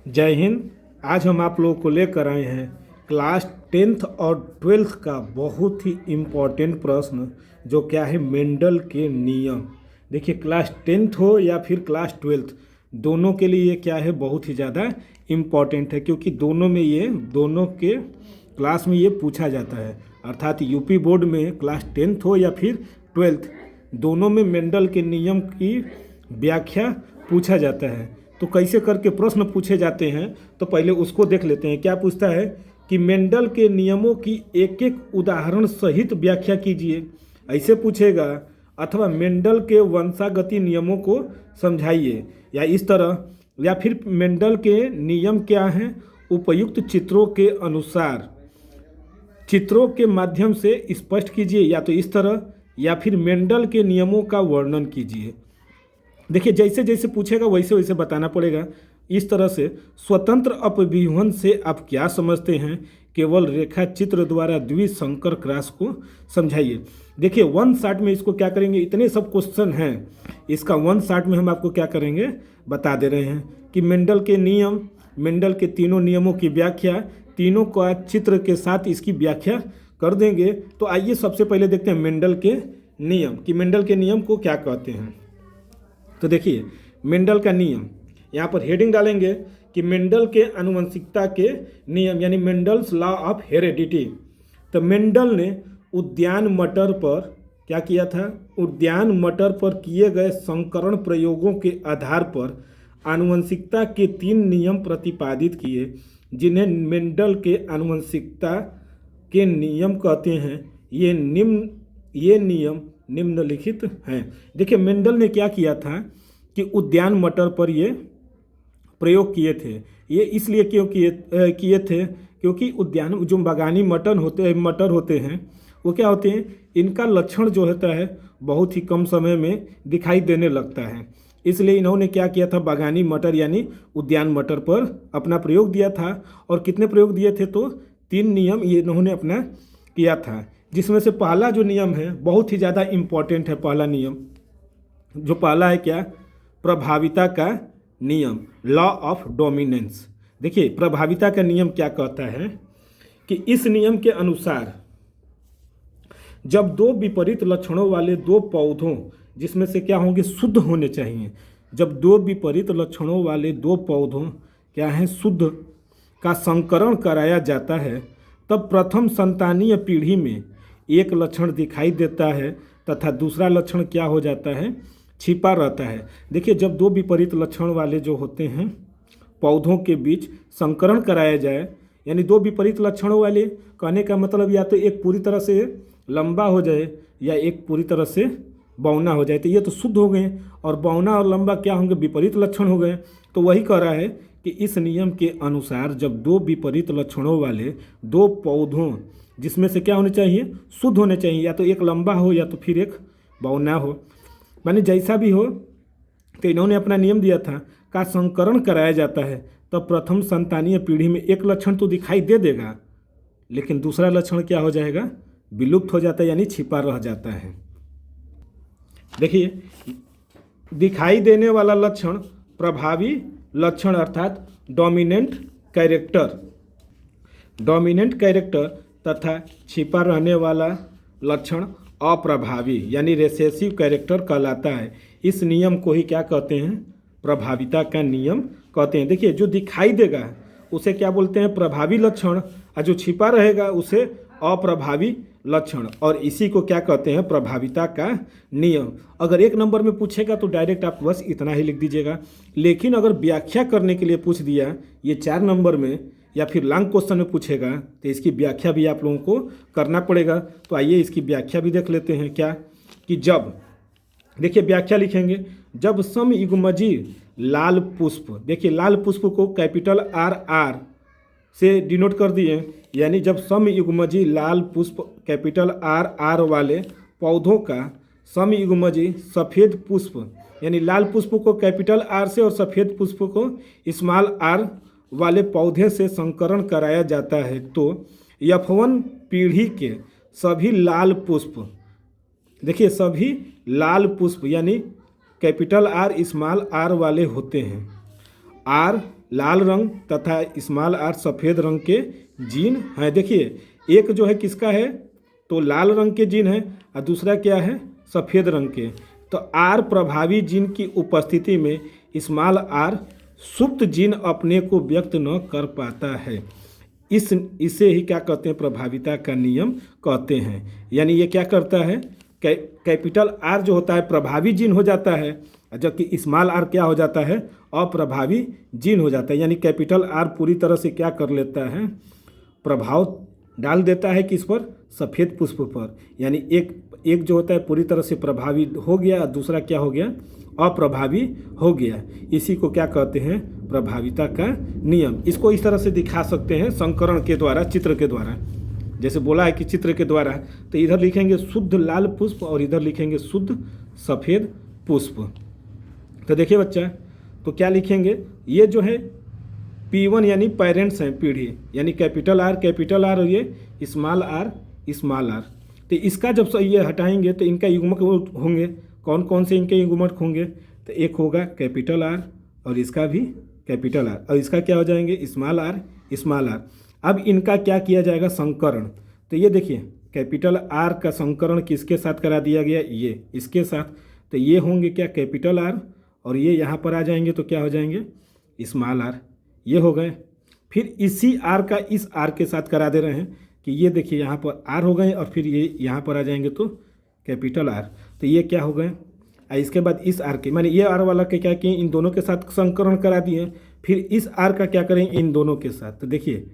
जय हिंद। आज हम आप लोगों को लेकर आए हैं क्लास 10th और 12th का बहुत ही इम्पोर्टेंट प्रश्न, जो क्या है मेंडल के नियम। देखिए, क्लास 10th हो या फिर क्लास 12th, दोनों के लिए ये क्या है बहुत ही ज़्यादा इम्पोर्टेंट है, क्योंकि दोनों के क्लास में ये पूछा जाता है। अर्थात यूपी बोर्ड में क्लास 10th हो या फिर 12th, दोनों में मेंडल के नियम की व्याख्या पूछा जाता है। तो कैसे करके प्रश्न पूछे जाते हैं, तो पहले उसको देख लेते हैं। क्या पूछता है कि मेंडल के नियमों की एक एक उदाहरण सहित व्याख्या कीजिए, ऐसे पूछेगा। अथवा मेंडल के वंशागति नियमों को समझाइए, या इस तरह। या फिर मेंडल के नियम क्या हैं, उपयुक्त चित्रों के अनुसार चित्रों के माध्यम से स्पष्ट कीजिए, या तो इस तरह। या फिर मेंडल के नियमों का वर्णन कीजिए। देखिए, जैसे जैसे पूछेगा वैसे वैसे बताना पड़ेगा। इस तरह से स्वतंत्र अपव्यूहन से आप क्या समझते हैं, केवल रेखा चित्र द्वारा द्विसंकर क्रॉस को समझाइए। देखिए, वन शॉट में इसको क्या करेंगे, इतने सब क्वेश्चन हैं, इसका वन शॉट में हम आपको क्या करेंगे बता दे रहे हैं कि मेंडल के नियम, मेंडल के तीनों नियमों की व्याख्या, तीनों का चित्र के साथ इसकी व्याख्या कर देंगे। तो आइए सबसे पहले देखते हैं मेंडल के नियम, कि मेंडल के नियम को क्या कहते हैं। तो देखिए, मेंडल का नियम, यहाँ पर हेडिंग डालेंगे कि मेंडल के आनुवंशिकता के नियम, यानी मेंडल्स लॉ ऑफ हेरेडिटी। तो मेंडल ने उद्यान मटर पर क्या किया था, उद्यान मटर पर किए गए संकरण प्रयोगों के आधार पर आनुवंशिकता के 3 नियम प्रतिपादित किए, जिन्हें मेंडल के आनुवंशिकता के नियम कहते हैं। ये नियम निम्नलिखित हैं। देखिए, मेंडल ने क्या किया था कि उद्यान मटर पर ये प्रयोग किए थे। ये इसलिए क्यों किए थे, क्योंकि उद्यान जो बागानी मटर होते हैं, वो क्या होते हैं, इनका लक्षण जो होता है बहुत ही कम समय में दिखाई देने लगता है। इसलिए इन्होंने क्या किया था, बागानी मटर यानी उद्यान मटर पर अपना प्रयोग दिया था। और कितने प्रयोग दिए थे, तो 3 नियम ये इन्होंने अपना किया था, जिसमें से पहला जो नियम है बहुत ही ज़्यादा इम्पॉर्टेंट है। पहला नियम जो पहला है क्या, प्रभाविता का नियम, लॉ ऑफ डोमिनेंस। देखिए, प्रभाविता का नियम क्या कहता है कि इस नियम के अनुसार जब 2 विपरीत लक्षणों वाले 2 पौधों, जिसमें से क्या होंगे शुद्ध होने चाहिए, जब 2 विपरीत लक्षणों वाले 2 पौधों क्या हैं शुद्ध का संकरण कराया जाता है, तब प्रथम संतानीय पीढ़ी में एक लक्षण दिखाई देता है तथा दूसरा लक्षण क्या हो जाता है, छिपा रहता है। देखिए, जब 2 विपरीत लक्षण वाले जो होते हैं पौधों के बीच संकरण कराया जाए, यानी 2 विपरीत लक्षणों वाले, कहने का मतलब या तो एक पूरी तरह से लंबा हो जाए या एक पूरी तरह से बौना हो जाए, तो ये तो शुद्ध हो गए। और बौना और लंबा क्या होंगे, विपरीत लक्षण हो गए। तो वही कह रहा है कि इस नियम के अनुसार जब 2 विपरीत लक्षणों वाले 2 पौधों, जिसमें से क्या होने चाहिए, शुद्ध होने चाहिए, या तो एक लंबा हो या तो फिर एक बौना हो, माने जैसा भी हो, तो इन्होंने अपना नियम दिया था का संकरण कराया जाता है, तब प्रथम संतानीय पीढ़ी में एक लक्षण तो दिखाई दे देगा, लेकिन दूसरा लक्षण क्या हो जाएगा, विलुप्त हो जाता है, यानी छिपा रह जाता है। देखिए, दिखाई देने वाला लक्षण प्रभावी लक्षण अर्थात डोमिनेंट कैरेक्टर तथा छिपा रहने वाला लक्षण अप्रभावी यानी रिसेसिव कैरेक्टर कहलाता है। इस नियम को ही क्या कहते हैं, प्रभाविता का नियम कहते हैं। देखिए, जो दिखाई देगा उसे क्या बोलते हैं, प्रभावी लक्षण, और जो छिपा रहेगा उसे अप्रभावी लक्षण, और इसी को क्या कहते हैं, प्रभाविता का नियम। अगर 1 नंबर में पूछेगा तो डायरेक्ट आप बस इतना ही लिख दीजिएगा, लेकिन अगर व्याख्या करने के लिए पूछ दिया ये 4 नंबर में, या फिर लॉन्ग क्वेश्चन में पूछेगा, तो इसकी व्याख्या भी आप लोगों को करना पड़ेगा। तो आइए इसकी व्याख्या भी देख लेते हैं। क्या कि जब, देखिए व्याख्या लिखेंगे, जब समयुग्मजी लाल पुष्प, देखिए लाल पुष्प को कैपिटल RR से डिनोट कर दिए, यानी जब समयुग्मजी लाल पुष्प कैपिटल RR वाले पौधों का समयुग्मजी सफ़ेद पुष्प, यानी लाल पुष्प को कैपिटल R से और सफ़ेद पुष्प को स्मॉल r वाले पौधे से संकरण कराया जाता है, तो F1 पीढ़ी के सभी लाल पुष्प, देखिए सभी लाल पुष्प यानी कैपिटल R स्मॉल r वाले होते हैं। R लाल रंग तथा स्मॉल आर सफ़ेद रंग के जीन हैं। देखिए एक जो है किसका है, तो लाल रंग के जीन है और दूसरा क्या है, सफ़ेद रंग के। तो आर प्रभावी जीन की उपस्थिति में स्मॉल आर सुप्त जीन अपने को व्यक्त न कर पाता है। इसे ही क्या कहते हैं, प्रभाविता का नियम कहते हैं। यानी ये क्या करता है, कैपिटल आर जो होता है प्रभावी जीन हो जाता है, जबकि स्मॉल आर क्या हो जाता है, अप्रभावी जीन हो जाता है। यानी कैपिटल आर पूरी तरह से क्या कर लेता है, प्रभाव डाल देता है किस पर, सफ़ेद पुष्प पर। यानी एक जो होता है पूरी तरह से प्रभावी हो गया और दूसरा क्या हो गया, अप्रभावी हो गया। इसी को क्या कहते हैं, प्रभाविता का नियम। इसको इस तरह से दिखा सकते हैं संकरण के द्वारा, चित्र के द्वारा। जैसे बोला है कि चित्र के द्वारा, तो इधर लिखेंगे शुद्ध लाल पुष्प और इधर लिखेंगे शुद्ध सफ़ेद पुष्प। तो देखिए बच्चा, तो क्या लिखेंगे, ये जो है P1 यानी पेरेंट्स हैं, पीढ़ी, यानी कैपिटल आर और ये स्मॉल आर। तो इसका जब ये हटाएंगे तो इनका युग्मक होंगे, कौन कौन से इनके युग्मक होंगे, तो एक होगा कैपिटल आर और इसका भी कैपिटल आर, और इसका क्या हो जाएंगे, स्मॉल आर। अब इनका क्या किया जाएगा, संकरण। तो ये देखिए कैपिटल आर का संकरण किसके साथ करा दिया गया, ये इसके साथ। तो ये होंगे क्या, कैपिटल आर, और ये यहाँ पर आ जाएंगे तो क्या हो जाएंगे, स्मॉल आर। ये हो गए। फिर इसी आर का इस आर के साथ करा दे रहे हैं कि ये देखिए यहाँ पर आर हो गए और फिर ये यहाँ पर आ जाएंगे तो कैपिटल आर। तो ये क्या हो गए, इसके बाद इस आर के, माने ये आर वाला के क्या किए, इन दोनों के साथ संकरण करा दिए। फिर इस आर का क्या करेंगे, इन दोनों के साथ। तो देखिए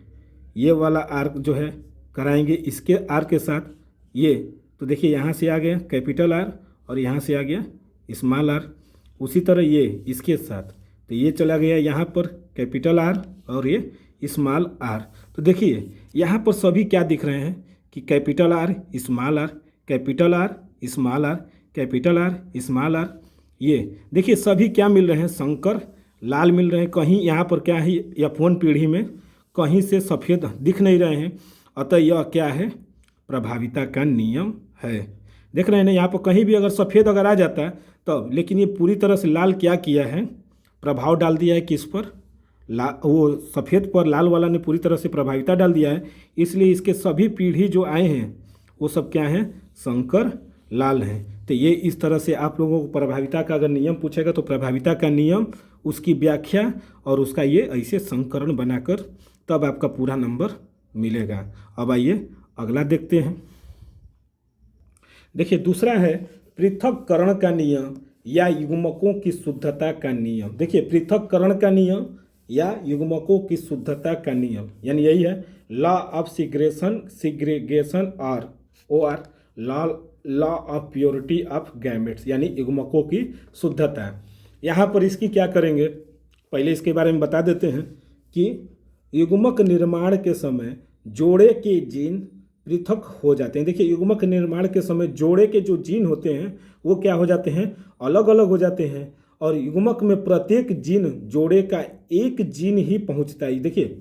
ये वाला आर जो है कराएंगे इसके आर के साथ ये। तो देखिए यहाँ से आ गया कैपिटल आर और यहाँ से आ गया स्मॉल आर। उसी तरह ये इसके साथ, तो ये चला गया यहाँ पर कैपिटल आर और ये स्मॉल आर। तो देखिए यहाँ पर सभी क्या दिख रहे हैं कि capital R small R, capital R small R, capital R small R. ये देखिए सभी क्या मिल रहे हैं, संकर लाल मिल रहे हैं। कहीं यहाँ पर क्या है, F1 पीढ़ी में कहीं से सफ़ेद दिख नहीं रहे हैं। अतः यह क्या है, प्रभाविता का नियम है। देख रहे हैं ना, यहाँ पर कहीं भी अगर सफ़ेद अगर आ जाता है तब, लेकिन ये पूरी तरह से लाल क्या किया है, प्रभाव डाल दिया है किस पर, वो सफ़ेद पर लाल वाला ने पूरी तरह से प्रभाविता डाल दिया है। इसलिए इसके सभी पीढ़ी जो आए हैं वो सब क्या हैं, संकर लाल हैं। तो ये इस तरह से आप लोगों को प्रभाविता का अगर नियम पूछेगा तो प्रभाविता का नियम, उसकी व्याख्या और उसका ये ऐसे संकरण बनाकर तब आपका पूरा नंबर मिलेगा। अब आइए अगला देखते हैं। देखिए दूसरा है पृथक्करण का नियम या युग्मकों की शुद्धता का नियम। देखिए पृथक्करण का नियम या युग्मकों की शुद्धता का नियम, यानी यही है लॉ ऑफ सिग्रेगेशन और OR law of purity of gametes, यानी युग्मकों की शुद्धता। यहाँ पर इसकी क्या करेंगे, पहले इसके बारे में बता देते हैं कि युग्मक निर्माण के समय जोड़े के जीन पृथक हो जाते हैं। देखिए युग्मक निर्माण के समय जोड़े के जो जीन होते हैं वो क्या हो जाते हैं, अलग अलग हो जाते हैं। और युग्मक में प्रत्येक जीन जोड़े का एक जीन ही पहुंचता है। देखिए,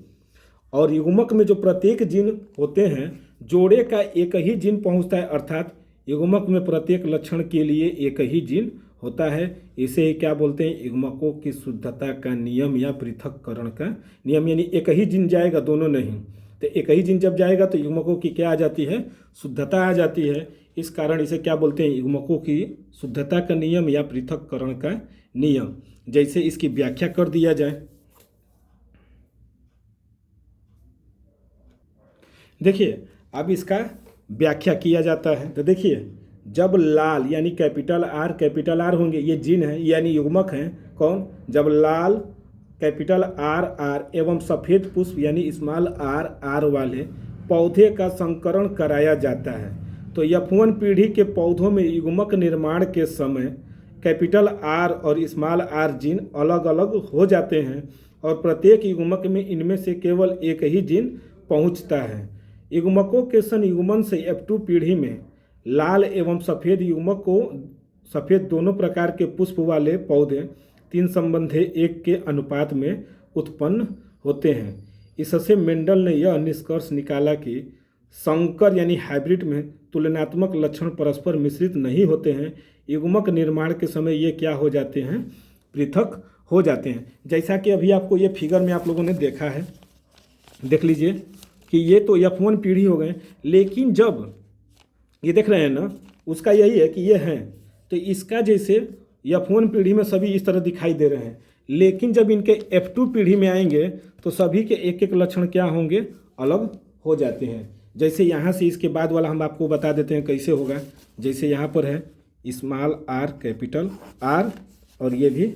और युग्मक में जो प्रत्येक जीन होते हैं जोड़े का एक ही जीन पहुंचता है, अर्थात युग्मक में प्रत्येक लक्षण के लिए एक ही जीन होता है। इसे ही क्या बोलते हैं, युग्मकों की शुद्धता का नियम या पृथक्करण का नियम। यानी एक ही जीन जाएगा, दोनों नहीं। तो एक ही जीन जब जाएगा तो युग्मकों की क्या आ जाती है, शुद्धता आ जाती है। इस कारण इसे क्या बोलते हैं, युग्मकों की शुद्धता का नियम या पृथक्करण का नियम। जैसे इसकी व्याख्या कर दिया जाए, देखिए अब इसका व्याख्या किया जाता है। तो देखिए जब लाल यानी कैपिटल आर होंगे, ये जीन है यानी युग्मक हैं कौन, जब लाल कैपिटल आर एवं सफ़ेद पुष्प यानी स्मॉल आर वाले पौधे का संकरण कराया जाता है तो F1 पीढ़ी के पौधों में युग्मक निर्माण के समय कैपिटल आर और स्मॉल आर जीन अलग अलग हो जाते हैं और प्रत्येक युग्मक में इनमें से केवल एक ही जीन पहुंचता है। युग्मकों के संयुग्मन से F2 पीढ़ी में लाल एवं सफ़ेद युग्मक को सफ़ेद दोनों प्रकार के पुष्प वाले पौधे 3:1 के अनुपात में उत्पन्न होते हैं। इससे मेंडल ने यह निष्कर्ष निकाला कि संकर यानी हाइब्रिड में तुलनात्मक लक्षण परस्पर मिश्रित नहीं होते हैं। युग्मक निर्माण के समय ये क्या हो जाते हैं, पृथक हो जाते हैं। जैसा कि अभी आपको ये फिगर में आप लोगों ने देखा है, देख लीजिए कि ये तो F1 पीढ़ी हो गए, लेकिन जब ये देख रहे हैं ना, उसका यही है कि ये हैं, तो इसका जैसे F1 पीढ़ी में सभी इस तरह दिखाई दे रहे हैं, लेकिन जब इनके F2 पीढ़ी में आएंगे तो सभी के एक एक लक्षण क्या होंगे, अलग हो जाते हैं। जैसे यहाँ से इसके बाद वाला हम आपको बता देते हैं कैसे होगा। जैसे यहाँ पर है स्मॉल आर कैपिटल आर, और ये भी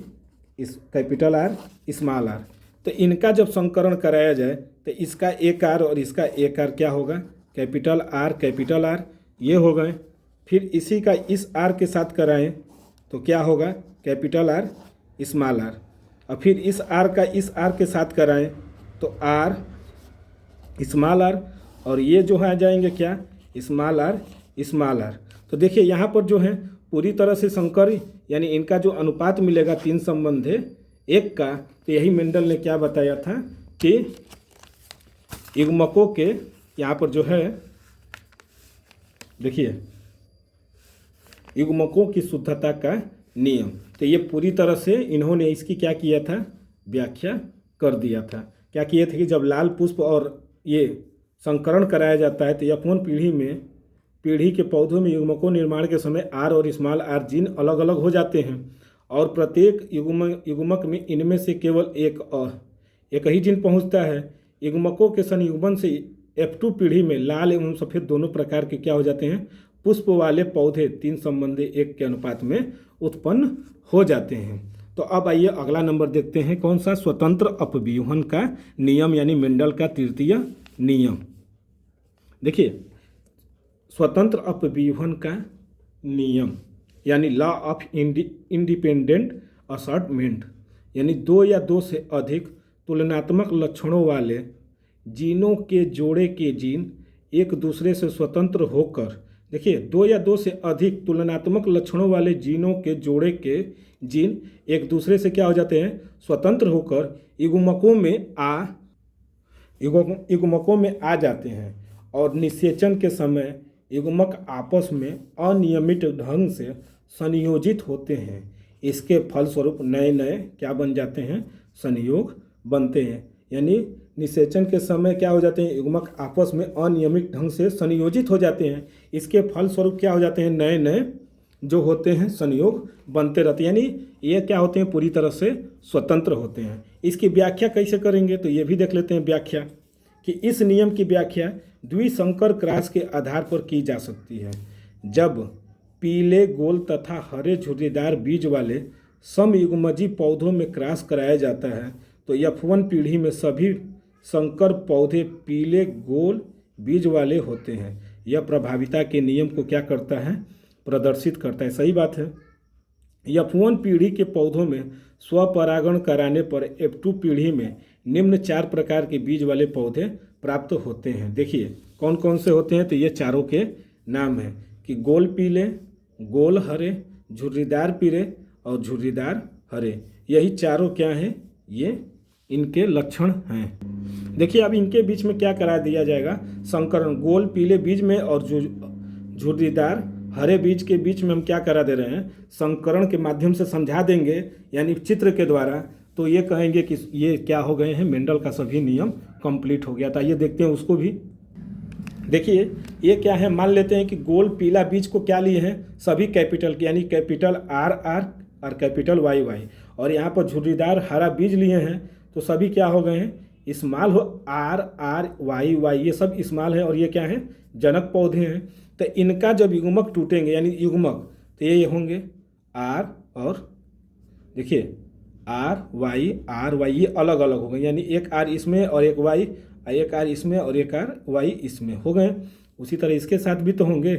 इस कैपिटल आर स्मॉल आर, तो इनका जब संकरण कराया जाए तो इसका एक आर और इसका एक आर क्या होगा, कैपिटल आर ये हो गए। फिर इसी का इस आर के साथ कराएं तो क्या होगा, कैपिटल आर स्मॉल आर, और फिर इस आर का इस आर के साथ कराएं तो आर स्मॉल आर, और ये जो है आ जाएंगे क्या, स्मॉल आर। तो देखिए यहाँ पर जो है पूरी तरह से संकर, यानी इनका जो अनुपात मिलेगा 3:1 का, तो यही मेंडल ने क्या बताया था कि युग्मकों के यहाँ पर जो है देखिए युग्मकों की शुद्धता का नियम, तो ये पूरी तरह से इन्होंने इसकी क्या किया था, व्याख्या कर दिया था। क्या किए थे कि जब लाल पुष्प और ये संकरण कराया जाता है तो F1 पीढ़ी के पौधों में युग्मकों निर्माण के समय आर और स्मॉल आर जीन अलग अलग हो जाते हैं, और प्रत्येक युग्मक में इनमें से केवल एक ही जीन पहुंचता है। युग्मकों के संयुग्मन से F2 पीढ़ी में लाल एवं सफ़ेद दोनों प्रकार के क्या हो जाते हैं, पुष्प वाले पौधे 3:1 के अनुपात में उत्पन्न हो जाते हैं। तो अब आइए अगला नंबर देखते हैं, कौन सा, स्वतंत्र अपव्यूहन का नियम, यानी मेंडल का तृतीय नियम। देखिए स्वतंत्र अपव्यूहन का नियम यानी लॉ ऑफ इंडिपेंडेंट असॉर्टमेंट, यानी दो या दो से अधिक तुलनात्मक लक्षणों वाले जीनों के जोड़े के जीन एक दूसरे से स्वतंत्र होकर, देखिए दो या दो से अधिक तुलनात्मक लक्षणों वाले जीनों के जोड़े के जीन एक दूसरे से क्या हो जाते हैं, स्वतंत्र होकर युग्मकों में आ जाते हैं, और निषेचन के समय युग्मक आपस में अनियमित ढंग से संयोजित होते हैं। इसके फलस्वरूप नए नए क्या बन जाते हैं, संयोग बनते हैं। यानी निषेचन के समय क्या हो जाते हैं, युग्मक आपस में अनियमित ढंग से संयोजित हो जाते हैं। इसके फलस्वरूप क्या हो जाते हैं, नए नए जो होते हैं संयोग बनते रहते हैं, यानी ये क्या होते हैं, पूरी तरह से स्वतंत्र होते हैं। इसकी व्याख्या कैसे करेंगे तो ये भी देख लेते हैं व्याख्या, कि इस नियम की व्याख्या द्विसंकर क्रॉस के आधार पर की जा सकती है। जब पीले गोल तथा हरे झुर्रीदार बीज वाले समयुग्मजी पौधों में क्रॉस कराया जाता है तो F1 पीढ़ी में सभी संकर पौधे पीले गोल बीज वाले होते हैं। यह प्रभाविता के नियम को क्या करता है, प्रदर्शित करता है। सही बात है। F1 पीढ़ी के पौधों में स्वपरागण कराने पर F2 पीढ़ी में निम्न 4 प्रकार के बीज वाले पौधे प्राप्त होते हैं। देखिए कौन कौन से होते हैं, तो ये चारों के नाम हैं कि गोल पीले, गोल हरे, झुर्रीदार पीले और झुर्रीदार हरे। यही चारों क्या हैं, ये इनके लक्षण हैं। देखिए अब इनके बीच में क्या करा दिया जाएगा, संकरण। गोल पीले बीज में और झुर्रीदार हरे बीज के बीच में हम क्या करा दे रहे हैं, संकरण के माध्यम से समझा देंगे, यानी चित्र के द्वारा। तो ये कहेंगे कि ये क्या हो गए हैं, मेंडल का सभी नियम कंप्लीट हो गया था। ये देखते हैं उसको भी। देखिए ये क्या है, मान लेते हैं कि गोल पीला बीज को क्या लिए हैं, सभी कैपिटल के, यानी कैपिटल आर आर और कैपिटल वाई वाई, और यहाँ पर झुर्रीदार हरा बीज लिए हैं तो सभी क्या हो गए हैं, स्मॉल हो, आर आर वाई वाई, ये सब स्मॉल है, और ये क्या है, जनक पौधे हैं। तो इनका जब युग्मक टूटेंगे, यानी युग्मक, तो ये होंगे आर, और देखिए आर वाई ये अलग अलग हो गए, यानी एक आर इसमें और एक वाई, एक आर इसमें और एक आर वाई इसमें हो गए। उसी तरह इसके साथ भी तो होंगे,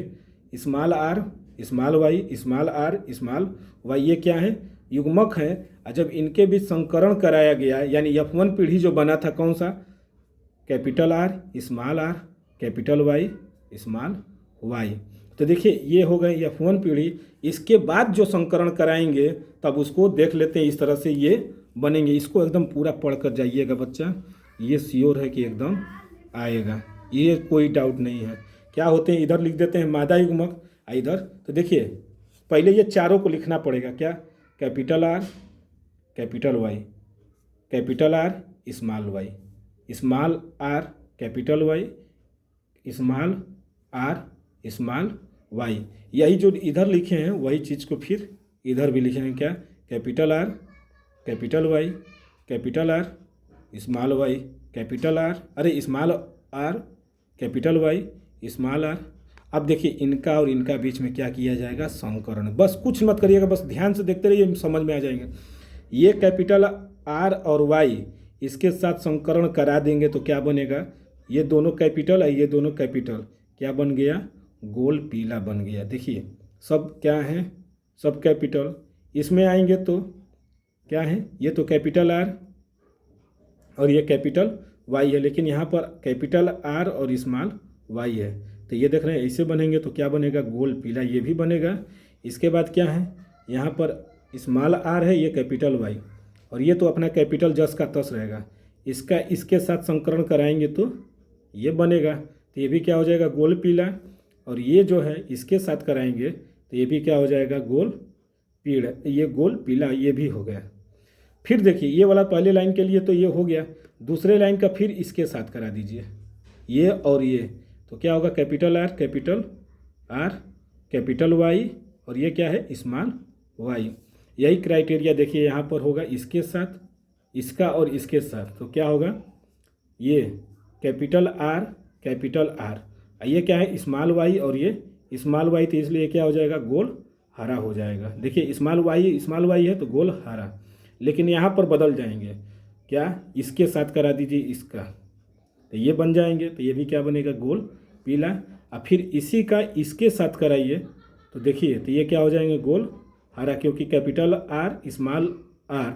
small R small Y, small R small Y, ये क्या है, युग्मक है। और जब इनके बीच संकरण कराया गया, यानी F1 पीढ़ी जो बना था कौन सा, capital R capital Y small Y. तो देखिए ये हो गए F1 पीढ़ी। इसके बाद जो संकरण कराएंगे तब उसको देख लेते हैं, इस तरह से ये बनेंगे। इसको एकदम पूरा पढ़ कर जाइएगा बच्चा, ये श्योर है कि एकदम आएगा, ये कोई डाउट नहीं है। क्या होते हैं, इधर लिख देते हैं मादा युग्मक, इधर तो देखिए पहले ये चारों को लिखना पड़ेगा, क्या, capital R capital Y, capital R small Y, small R capital Y, small R small Y. यही जो इधर लिखे हैं वही चीज़ को फिर इधर भी लिखेंगे क्या, capital R capital Y, capital R small Y, capital R, अरे small R capital Y small R. अब देखिए इनका और इनका बीच में क्या किया जाएगा, संकरण। बस कुछ मत करिएगा, बस ध्यान से देखते रहिए, समझ में आ जाएंगे। ये कैपिटल आर और वाई इसके साथ संकरण करा देंगे तो क्या बनेगा, ये दोनों कैपिटल है, ये दोनों कैपिटल, क्या बन गया, गोल पीला बन गया। देखिए सब क्या है, सब कैपिटल। इसमें आएंगे तो क्या है, ये तो कैपिटल आर और ये कैपिटल वाई है, लेकिन यहाँ पर कैपिटल आर और स्मॉल वाई है, तो ये देख रहे हैं ऐसे बनेंगे तो क्या बनेगा, गोल पीला, ये भी बनेगा। इसके बाद क्या है, यहाँ पर स्मॉल आर है, ये कैपिटल वाई, और ये तो अपना कैपिटल जस का तस रहेगा। इसका इसके साथ संकरण कराएंगे तो ये बनेगा, तो ये भी क्या हो जाएगा, गोल पीला। और ये जो है इसके साथ कराएंगे तो ये भी क्या हो जाएगा, गोल पीला, ये गोल पीला, ये भी हो गया। फिर देखिए ये वाला पहले लाइन के लिए तो ये हो गया, दूसरे लाइन का फिर इसके साथ करा दीजिए, ये और ये, तो क्या होगा, कैपिटल आर कैपिटल वाई, और ये क्या है, स्मॉल वाई। यही क्राइटेरिया देखिए यहाँ पर होगा, इसके साथ, इसका और इसके साथ, तो क्या होगा, ये कैपिटल आर, ये क्या है, स्मॉल वाई, और ये स्मॉल वाई, तो इसलिए क्या हो जाएगा, गोल हरा हो जाएगा। देखिए स्मॉल वाई है तो गोल हरा, लेकिन यहाँ पर बदल जाएंगे, क्या, इसके साथ करा दीजिए इसका, तो ये बन जाएंगे, तो ये भी क्या बनेगा, गोल पीला। और फिर इसी का इसके साथ कराइए तो देखिए, तो ये क्या हो जाएंगे, गोल हरा, क्योंकि कैपिटल आर स्मॉल आर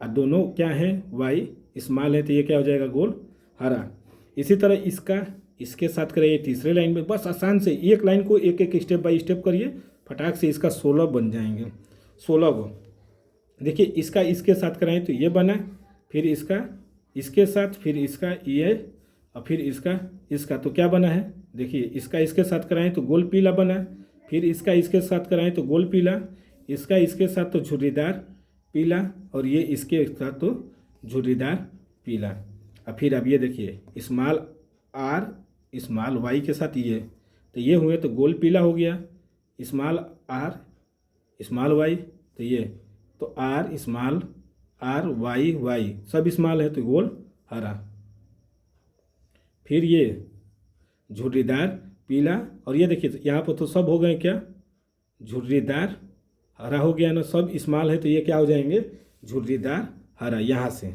और दोनों क्या है, वाई स्मॉल है, तो ये क्या हो जाएगा, गोल हरा। इसी तरह इसका इसके साथ कराइए तीसरे लाइन में, बस आसान से एक लाइन को एक एक स्टेप बाय स्टेप करिए, फटाक से इसका 16 बन जाएंगे, 16 को। देखिए इसका इसके साथ कराएं तो ये बना, फिर इसका इसके साथ, फिर इसका ये, और फिर इसका, तो क्या बना है, देखिए इसका इसके साथ कराएं तो गोल पीला बना, फिर इसका इसके साथ कराएं तो गोल पीला, इसका इसके साथ तो झुर्रीदार पीला, और ये इसके साथ तो झुर्रीदार पीला। और फिर अब ये देखिए स्मॉल आर स्मॉल वाई के साथ ये, तो ये हुए तो गोल पीला हो गया, स्मॉल आर स्मॉल वाई, तो ये तो आर स्मॉल आर वाई सब स्मॉल है तो गोल हरा। फिर ये झुर्रीदार पीला, और ये देखिए यहाँ पर तो सब हो गए क्या, झुर्रीदार हरा हो गया ना, सब स्मॉल है तो ये क्या हो जाएंगे, झुर्रीदार हरा यहाँ से।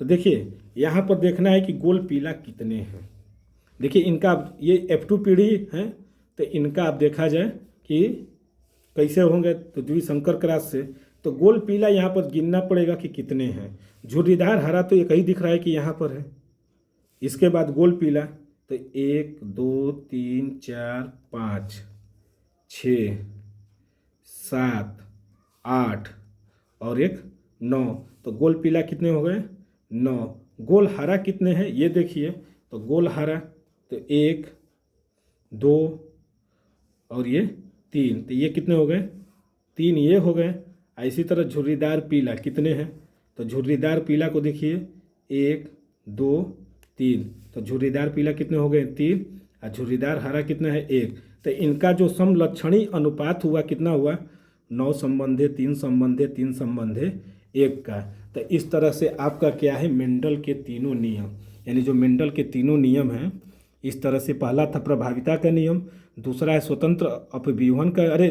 तो देखिए यहाँ पर देखना है कि गोल पीला कितने हैं। देखिए इनका ये F2 पीढ़ी है, तो इनका अब देखा जाए कि कैसे होंगे, तो द्विसंकर क्रॉस से, तो गोल पीला यहाँ पर गिनना पड़ेगा कि कितने हैं। झुर्रीदार हरा तो एक ही दिख रहा है कि यहाँ पर है, इसके बाद गोल पीला, तो 1 2 3 4 5 6 7 8 और 1 9, तो गोल पीला कितने हो गए, 9। गोल हरा कितने हैं ये देखिए, तो गोल हरा तो 1 2 और ये 3, तो ये कितने हो गए, 3 ये हो गए। इसी तरह झुर्रीदार पीला कितने हैं, तो झुर्रीदार पीला को देखिए 1 2 3, तो झुर्रीदार पीला कितने हो गए, 3, और झुर्रीदार हरा कितना है, 1। तो इनका जो समलक्षणी अनुपात हुआ कितना हुआ, 9 संबंधे 3 संबंधे 3 संबंधे 1 का। तो इस तरह से आपका क्या है, मेंडल के तीनों नियम, यानी जो मेंडल के तीनों नियम हैं, इस तरह से पहला था प्रभाविता का नियम, दूसरा है स्वतंत्र अपव्यूहन का, अरे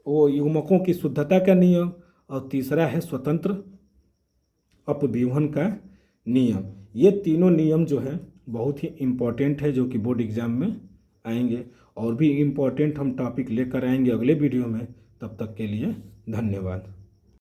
वो युग्मकों की शुद्धता का नियम, और तीसरा है स्वतंत्र अपव्यूहन का नियम। ये तीनों नियम जो है बहुत ही इम्पोर्टेंट है, जो कि बोर्ड एग्जाम में आएंगे। और भी इम्पोर्टेंट हम टॉपिक लेकर आएंगे अगले वीडियो में। तब तक के लिए धन्यवाद।